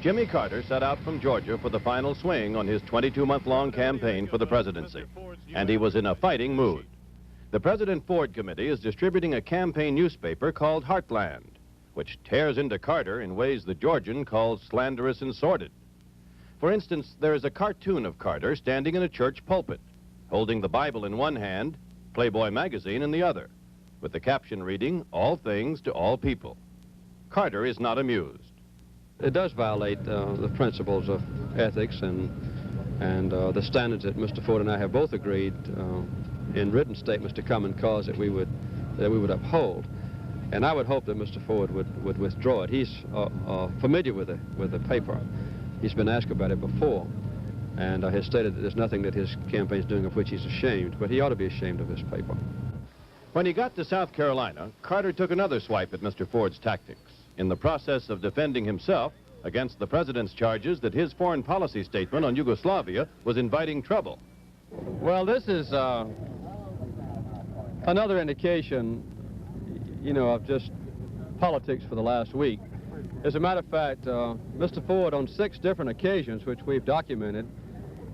Jimmy Carter set out from Georgia for the final swing on his 22-month-long campaign for the presidency, and he was in a fighting mood. The President Ford Committee is distributing a campaign newspaper called Heartland, which tears into Carter in ways the Georgian calls slanderous and sordid. For instance, there is a cartoon of Carter standing in a church pulpit, holding the Bible in one hand, Playboy magazine in the other, with the caption reading, "All things to all people." Carter is not amused. It does violate the principles of ethics and the standards that Mr. Ford and I have both agreed in written statements to common cause that we would uphold. And I would hope that Mr. Ford would withdraw it. He's familiar with the paper. He's been asked about it before, and has stated that there's nothing that his campaign is doing of which he's ashamed, but he ought to be ashamed of his paper. When he got to South Carolina, Carter took another swipe at Mr. Ford's tactics, in the process of defending himself against the president's charges that his foreign policy statement on Yugoslavia was inviting trouble. Well, this is another indication, of just politics for the last week. As a matter of fact, Mr. Ford, on 6 different occasions, which we've documented,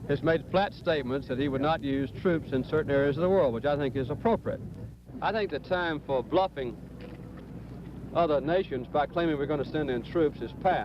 has made flat statements that he would not use troops in certain areas of the world, which I think is appropriate. I think the time for bluffing other nations by claiming we're going to send in troops is past.